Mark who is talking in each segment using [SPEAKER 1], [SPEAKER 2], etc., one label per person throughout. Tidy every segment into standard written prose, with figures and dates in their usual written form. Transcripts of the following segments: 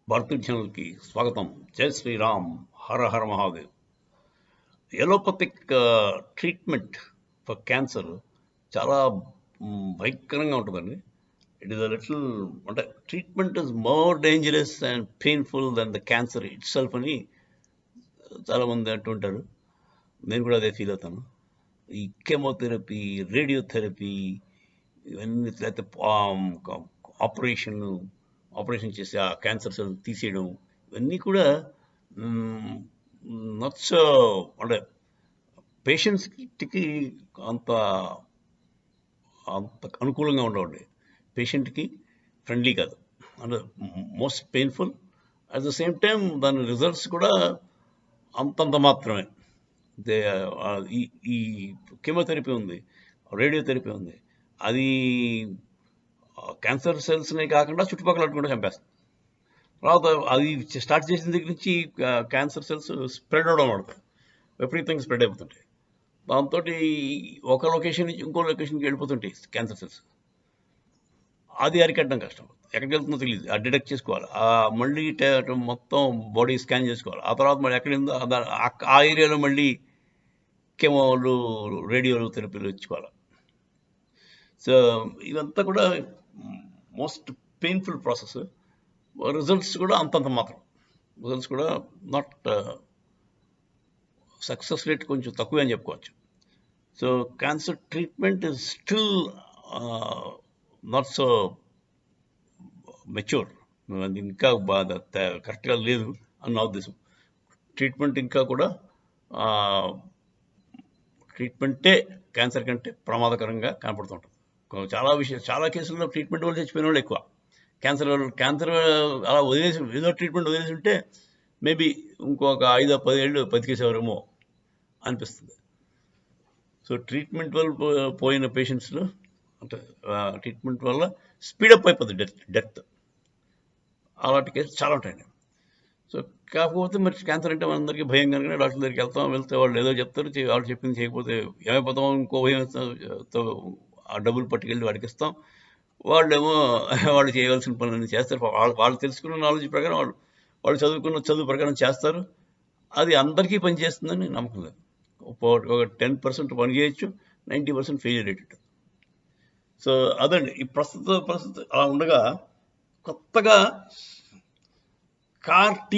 [SPEAKER 1] భారతీయ ఛానల్కి స్వాగతం. జై శ్రీరామ్. హర హర Mahadev. Allopathic treatment for cancer చాలా భయంకరంగా ఉంటుందండి. ఇట్ ఈస్ అ లిటిల్ అంటే treatment is more dangerous and painful than the cancer itself అని చాలామంది అంటుంటారు. నేను కూడా అదే ఫీల్ అవుతాను. ఈ కెమోథెరపీ, రేడియోథెరపీ ఇవన్నీ లేకపోతే ఆపరేషన్ చేసి ఆ క్యాన్సర్ సెల్ తీసేయడం ఇవన్నీ కూడా నచ్చ అంటే పేషెంట్స్కి అంత అంత అనుకూలంగా ఉండవండి. పేషెంట్కి ఫ్రెండ్లీ కాదు, అంటే most painful. At the same time దాని రిజల్ట్స్ కూడా అంతంత మాత్రమే. ఈ ఈ కీమోథెరపీ ఉంది, రేడియోథెరపీ ఉంది, అది క్యాన్సర్ సెల్స్ని కాకుండా చుట్టుపక్కల అట్టుకుంటే చంపేస్తుంది. తర్వాత అది స్టార్ట్ చేసిన దగ్గర నుంచి క్యాన్సర్ సెల్స్ స్ప్రెడ్ అవడం పడుతుంది, విపరీతంగా స్ప్రెడ్ అయిపోతుంటాయి. దాంతో ఒక లొకేషన్ నుంచి ఇంకో లొకేషన్కి వెళ్ళిపోతుంటాయి క్యాన్సర్ సెల్స్. అది అరికట్టడం కష్టం, ఎక్కడికి వెళ్తుందో తెలియదు. అది డిటెక్ట్ చేసుకోవాలి, మళ్ళీ మొత్తం బాడీ స్కాన్ చేసుకోవాలి. ఆ తర్వాత మళ్ళీ ఎక్కడిందో ఆ ఏరియాలో మళ్ళీ కెమోలు, రేడియోలు, థెరపీలు ఇచ్చుకోవాలి. సో ఇదంతా కూడా మోస్ట్ పెయిన్ఫుల్ ప్రాసెస్. రిజల్ట్స్ కూడా అంతంత మాత్రం. రిజల్ట్స్ కూడా నాట్ సక్సెస్ రేట్ కొంచెం తక్కువే అని చెప్పుకోవచ్చు. So cancer treatment is still not so mature. అది ఇంకా కరెక్ట్గా లేదు అని నా ఉద్దేశం. ట్రీట్మెంట్ ఇంకా కూడా ట్రీట్మెంటే క్యాన్సర్ కంటే ప్రమాదకరంగా కనపడుతుంటుంది. చాలా కేసుల్లో ట్రీట్మెంట్ వల్ల చచ్చిపోయిన వాళ్ళు ఎక్కువ. క్యాన్సర్ అలా వదిలేసి ఏదో ట్రీట్మెంట్ వదిలేసి ఉంటే మేబీ ఇంకొక 5-10 ఏళ్ళు బతికేసేవారేమో అనిపిస్తుంది. సో ట్రీట్మెంట్ వల్ల పోయిన పేషెంట్స్లో అంటే ట్రీట్మెంట్ వల్ల స్పీడప్ అయిపోతుంది డెత్. అలాంటి కేసులు చాలా ఉంటాయండి. సో కాకపోతే మరి క్యాన్సర్ అంటే మనందరికీ భయం కనుక డాక్టర్ దగ్గరికి వెళ్తే వాళ్ళు ఏదో చెప్తారు, వాళ్ళు చెప్పింది చేయకపోతే ఏమైపోతాం, ఇంకో భయంతో ఆ డబ్బులు పట్టుకెళ్ళి వాడికి ఇస్తాం. వాళ్ళేమో వాళ్ళు చేయవలసిన పనులన్నీ చేస్తారు. వాళ్ళు తెలుసుకున్న నాలెడ్జ్ ప్రకారం వాళ్ళు చదువుకున్న చదువు ప్రకారం చేస్తారు. అది అందరికీ పనిచేస్తుందని నమ్మకం లేదు. ఒక 10% పని చేయొచ్చు, 90% ఫెయిల్యూర్ రేట్. సో అదండి ఈ ప్రస్తుత అలా ఉండగా కొత్తగా CAR-T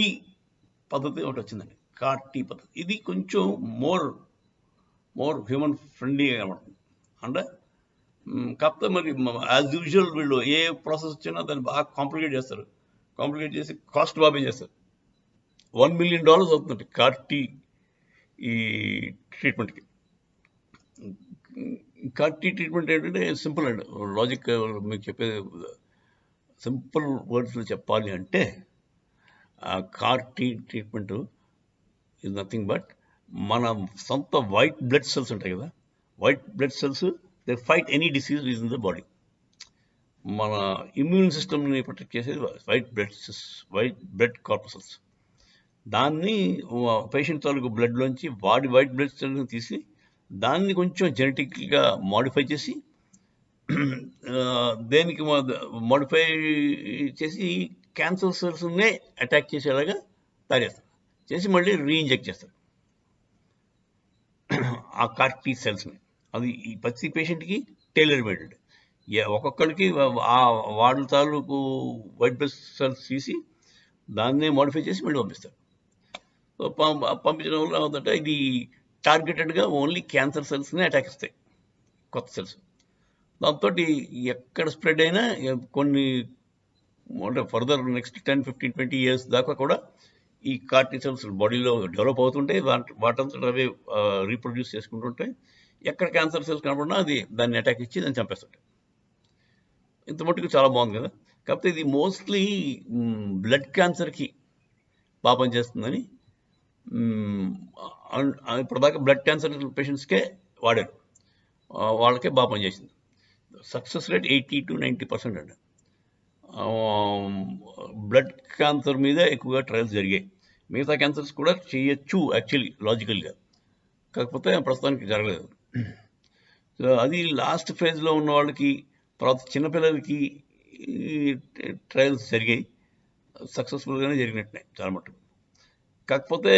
[SPEAKER 1] పద్ధతి ఒకటి వచ్చిందండి. CAR-T పద్ధతి ఇది కొంచెం మోర్ హ్యూమన్ ఫ్రెండ్లీగా కనబడుతుంది. అంటే కాకపోతే మరి యాజ్ యూజువల్ వీళ్ళు ఏ ప్రాసెస్ వచ్చినా దాన్ని బాగా కాంప్లికేట్ చేస్తారు. కాంప్లికేట్ చేసి కాస్ట్ బాగా చేస్తారు. $1 million అవుతుందండి CAR-T ఈ ట్రీట్మెంట్కి. CAR-T ట్రీట్మెంట్ ఏంటంటే సింపుల్ అండి. లాజిక్ మీకు చెప్పేది సింపుల్ వర్డ్స్లో చెప్పాలి అంటే CAR-T treatment is nothing but మన సొంత వైట్ బ్లడ్ సెల్స్ ఉంటాయి కదా, white blood cells they fight any disease in the body. మన ఇమ్యూన్ సిస్టమ్ని ప్రొటెక్ట్ చేసేది వైట్ బ్లడ్ కార్పసల్స్. దాన్ని పేషెంట్ తాలూకు బ్లడ్లోంచి వైట్ బ్లడ్ సెల్స్ని తీసి దాన్ని కొంచెం జెనెటిక్గా మాడిఫై చేసి దేనికి మాడిఫై చేసి క్యాన్సర్ సెల్స్నే అటాక్ చేసేలాగా తయారు చేస్తారు. చేసి మళ్ళీ రీఇంజెక్ట్ చేస్తారు ఆ CAR-T సెల్స్ని. అది ఈ ప్రతి పేషెంట్కి టైలర్ మేడ్. ఒక్కొక్కరికి వాళ్ళ తాలూకు వైట్ బ్లడ్ సెల్స్ తీసి దాన్నే మాడిఫై చేసి మళ్ళీ పంపిస్తారు. పంపించడం వల్ల అవుతుంటే ఇది టార్గెటెడ్గా ఓన్లీ క్యాన్సర్ సెల్స్ని అటాక్ ఇస్తాయి, కొత్త సెల్స్. దాంతో ఎక్కడ స్ప్రెడ్ అయినా కొన్ని అంటే ఫర్దర్ నెక్స్ట్ 10-15-20 years దాకా కూడా ఈ CAR-T సెల్స్ బాడీలో డెవలప్ అవుతుంటాయి. వాటంతా అవే రీప్రొడ్యూస్ చేసుకుంటుంటాయి. ఎక్కడ క్యాన్సర్ సెల్స్ కనపడినా అది దాన్ని అటాక్ ఇచ్చి దాన్ని చంపేస్తుంటాయి. ఇంత మట్టుకు చాలా బాగుంది కదా. కాకపోతే ఇది మోస్ట్లీ బ్లడ్ క్యాన్సర్కి బాగా పనిచేస్తుందని ఇప్పటిదాకా బ్లడ్ క్యాన్సర్ పేషెంట్స్కే వాడారు, వాళ్ళకే బాగా పనిచేసింది. సక్సెస్ రేట్ 80-90% అండి. బ్లడ్ క్యాన్సర్ మీద ఎక్కువగా ట్రయల్స్ జరిగాయి. మిగతా క్యాన్సర్స్ కూడా చేయొచ్చు యాక్చువల్లీ లాజికల్గా, కాకపోతే ప్రస్తుతానికి జరగలేదు. సో అది లాస్ట్ ఫేజ్లో ఉన్న వాళ్ళకి, తర్వాత చిన్నపిల్లలకి ట్రయల్స్ జరిగాయి. సక్సెస్ఫుల్గానే జరిగినట్టునే చాలా మటుకు. కాకపోతే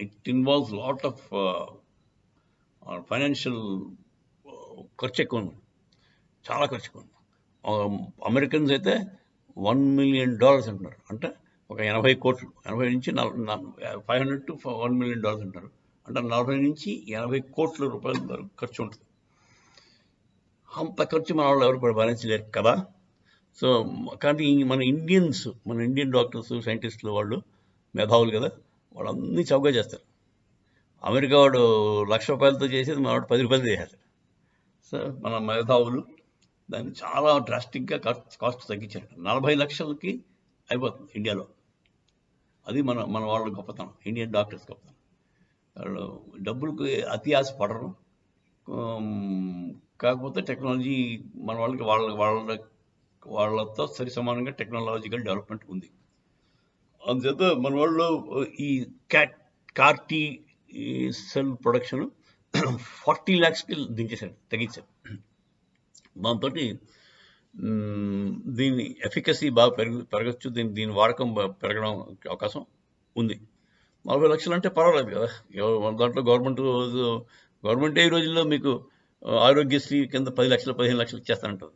[SPEAKER 1] it involves lot of financial ఖర్చు ఎక్కువ ఉంది, చాలా ఖర్చు ఎక్కువ ఉంది. అమెరికన్స్ అయితే $1 million అంటున్నారు, అంటే ఒక 80 కోట్లు, 80 నుంచి 500 to $1 million అంటారు, అంటే 40 నుంచి 80 కోట్ల రూపాయల వరకు ఖర్చు ఉంటుంది. అంత ఖర్చు మన వాళ్ళు ఎవరు కూడా భరించలేరు కదా. సో కానీ మన ఇండియన్ డాక్టర్స్, సైంటిస్టులు వాళ్ళు మేధావులు కదా, వాళ్ళు అన్నీ చౌకగా చేస్తారు. అమెరికా వాడు ₹1,00,000 చేసేది మన వాడు ₹10 చేసేస్తారు. సో మన మేధావులు దాన్ని చాలా డ్రాస్టిక్గా కాస్ట్ తగ్గించారు. 40 లక్షలకి అయిపోతుంది ఇండియాలో. అది మన వాళ్ళ గొప్పతనం, ఇండియన్ డాక్టర్స్ గొప్పతనం. వాళ్ళు డబ్బులకు అతి ఆశ పడరు. కాకపోతే టెక్నాలజీ మన వాళ్ళకి వాళ్ళతో సరి సమానంగా టెక్నాలజికల్ డెవలప్మెంట్ ఉంది. అందుచేత మన వాళ్ళు ఈ CAR-T సెల్ ప్రొడక్షన్ 40 lakhsకి తగ్గించారు. దాంతో దీని ఎఫికసీ బాగా పెరగచ్చు, దీని వాడకం పెరగడం అవకాశం ఉంది. 40 లక్షలు అంటే పర్వాలేదు కదా. దాంట్లో గవర్నమెంటే ఈ రోజుల్లో మీకు ఆరోగ్యశ్రీ కింద 10 లక్షలు 15 లక్షలు ఇచ్చేస్తానంటుంది.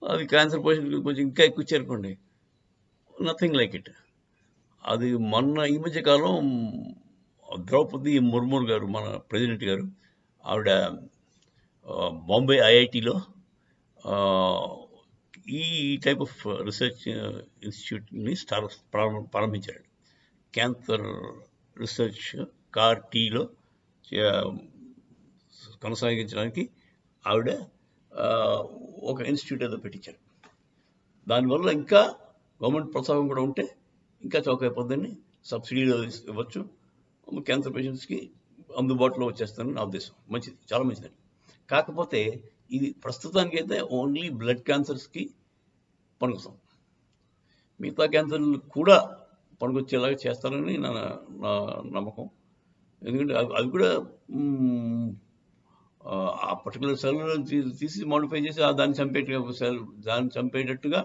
[SPEAKER 1] అది క్యాన్సర్ పేషెంట్ కొంచెం ఇంకా ఎక్కువ ఇచ్చారనుకోండి, నథింగ్ లైక్ ఇట్. అది మొన్న ఈ మధ్యకాలం ద్రౌపది ముర్ము గారు, మన ప్రెసిడెంట్ గారు, ఆవిడ బాంబే IITలో ఈ టైప్ ఆఫ్ రీసెర్చ్ ఇన్స్టిట్యూట్ని ప్రారంభించారు. క్యాన్సర్ రీసెర్చ్ CAR-Tలో కొనసాగించడానికి ఆవిడ ఒక ఇన్స్టిట్యూట్ ఏదో పెట్టించారు. దానివల్ల ఇంకా గవర్నమెంట్ ప్రోత్సాహం కూడా ఉంటే ఇంకా చౌకైపోద్దని, సబ్సిడీలో ఇవ్వచ్చు, క్యాన్సర్ పేషెంట్స్కి అందుబాటులో వచ్చేస్తానని నా ఉద్దేశం. మంచిది, చాలా మంచిదండి. కాకపోతే ఇది ప్రస్తుతానికైతే ఓన్లీ బ్లడ్ క్యాన్సర్స్కి పనికొస్తాం. మిగతా క్యాన్సర్లు కూడా పనికొచ్చేలాగా చేస్తారని నా నమ్మకం. ఎందుకంటే అవి కూడా ఆ పర్టికులర్ సెల్ తీసి మోడిఫై చేసి దాన్ని చంపేటట్టుగా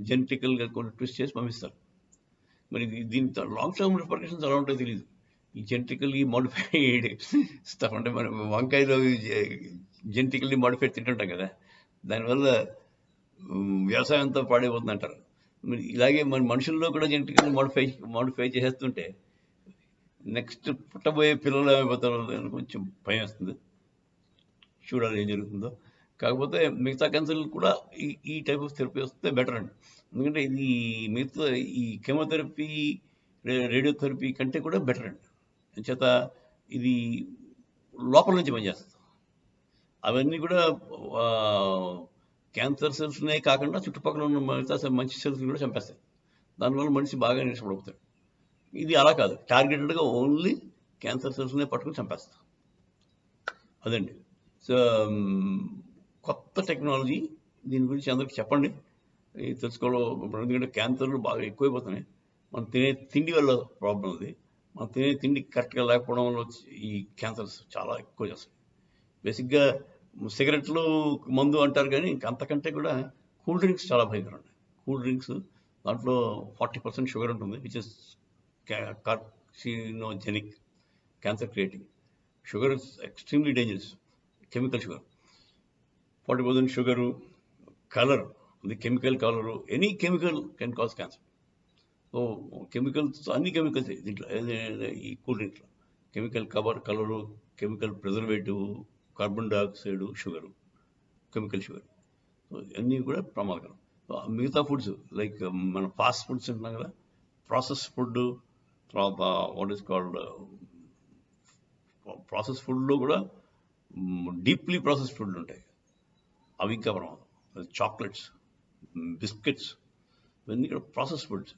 [SPEAKER 1] జెనెటికల్గా కొన్ని ట్విస్ట్ చేసి పంపిస్తారు. మరి దీంతో లాంగ్ టర్మ్ రిపర్కషన్స్ ఎలా ఉంటాయో తెలియదు. ఈ జెనెటికల్లీ మోడిఫైడ్ స్టఫ్ అంటే మనం వంకాయలో జెనెటికల్లీ మోడిఫైడ్ తింటుంటాం కదా, దానివల్ల వ్యవసాయం అంతా పాడైపోతుంది అంటారు. మరి ఇలాగే మన మనుషుల్లో కూడా జెనెటికల్లీ మోడిఫై చేసేస్తుంటే నెక్స్ట్ పుట్టబోయే పిల్లలు ఏమైపోతారో అని కొంచెం భయం వేస్తుంది. చూడాలి ఏం జరుగుతుందో. కాకపోతే మిగతా క్యాన్సర్లు కూడా ఈ టైప్ ఆఫ్ థెరపీ వస్తే బెటర్ అండి. ఎందుకంటే ఇది మిగతా ఈ కెమోథెరపీ, రేడియోథెరపీ కంటే కూడా బెటర్ అండి. అంచేత ఇది లోపల నుంచి పనిచేస్తుంది. అవన్నీ కూడా క్యాన్సర్ సెల్స్నే కాకుండా చుట్టుపక్కల ఉన్న మిగతా మంచి సెల్స్ కూడా చంపేస్తాయి. దానివల్ల మనిషి బాగా నిరసపడిపోతాడు. ఇది అలా కాదు, టార్గెటెడ్గా ఓన్లీ క్యాన్సర్ సెల్స్నే పట్టుకుని చంపేస్తాం. అదండి. సో కొత్త టెక్నాలజీ, దీని గురించి అందరికీ చెప్పండి, తెలుసుకోవడం. ఎందుకంటే క్యాన్సర్లు బాగా ఎక్కువైపోతున్నాయి. మనం తినే తిండి వల్ల ప్రాబ్లం ఉంది. మనం తినే తిండి కరెక్ట్గా లేకపోవడం వల్ల ఈ క్యాన్సర్స్ చాలా ఎక్కువ చేస్తాయి. బేసిక్గా సిగరెట్లు మందు అంటారు, కానీ అంతకంటే కూడా కూల్ డ్రింక్స్ చాలా భయంకరం ఉన్నాయి. కూల్ డ్రింక్స్ దాంట్లో 40% షుగర్ ఉంటుంది, which is carcinogenic, cancer creating. Sugar is extremely dangerous. Chemical sugar, 40% sugar, colour, the chemical colour, any chemical can cause cancer. So chemicals, అన్ని కెమికల్స్ దీంట్లో, ఈ కూల్ డ్రింక్స్లో chemical colour, chemical preservative, carbon dioxide, sugar, chemical sugar, so ఇవన్నీ కూడా ప్రమాదకరం. మిగతా foods like మన fast foods ఉంటున్నాం కదా, ప్రాసెస్ ఫుడ్, తర్వాత వాట్ ఈస్ కాల్డ్ ప్రాసెస్ ఫుడ్లో కూడా డీప్లీ ప్రాసెస్ ఫుడ్లు ఉంటాయి, అవి ఇంకా ప్రమాదం. చాక్లెట్స్, బిస్కెట్స్, ఇవన్నీ కూడా ప్రాసెస్ ఫుడ్స్.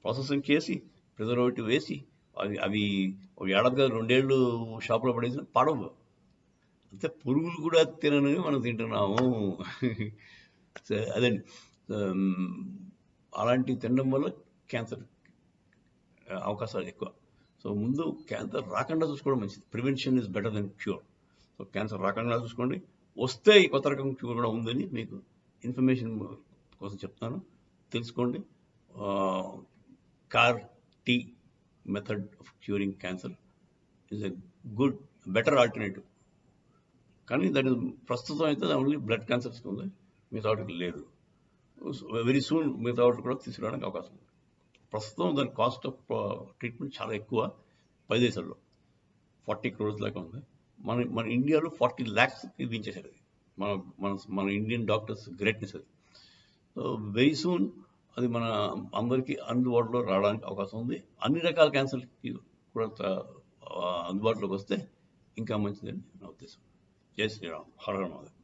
[SPEAKER 1] ప్రాసెసింగ్ చేసి ప్రిజర్వేటివ్ వేసి అవి ఒక ఏడాది కాదు 2 ఏళ్ళు షాప్లో పడేసి పడవు. అంతే, పురుగులు కూడా తిననివి మనం తింటున్నాము. అదండి, అలాంటివి తినడం వల్ల క్యాన్సర్ అవకాశాలు ఎక్కువ. సో ముందు క్యాన్సర్ రాకుండా చూసుకోవడం మంచిది. Prevention is better than cure. So cancer రాకుండా చూసుకోండి. వస్తే ఈ కొత్త రకం క్యూర్ కూడా ఉందని మీకు ఇన్ఫర్మేషన్ కోసం చెప్తాను, తెలుసుకోండి. CAR T method of curing cancer is a good better alternative. కానీ దాని ప్రస్తుతం అయితే ఓన్లీ బ్లడ్ క్యాన్సర్స్ ఉంది, మిగతా వాటికి లేదు. వెరీ సూన్ మిగతా వాటికి కూడా తీసుకురావడానికి అవకాశం ఉంది. ప్రస్తుతం దాని కాస్ట్ ఆఫ్ ట్రీట్మెంట్ చాలా ఎక్కువ. పై దేశాల్లో 40 crores దాకా ఉంది. మన ఇండియాలో 40 lakhs దించేశారు. అది మన మన మన ఇండియన్ డాక్టర్స్ గ్రేట్నెస్ అది. సో వెరీ సూన్ అది మన అందరికీ అందుబాటులో రావడానికి అవకాశం ఉంది. అన్ని రకాల క్యాన్సర్కి కూడా అందుబాటులోకి వస్తే ఇంకా మంచిదని నా ఉద్దేశం. జై శ్రీరామ్, హర హర మహాదేవ్.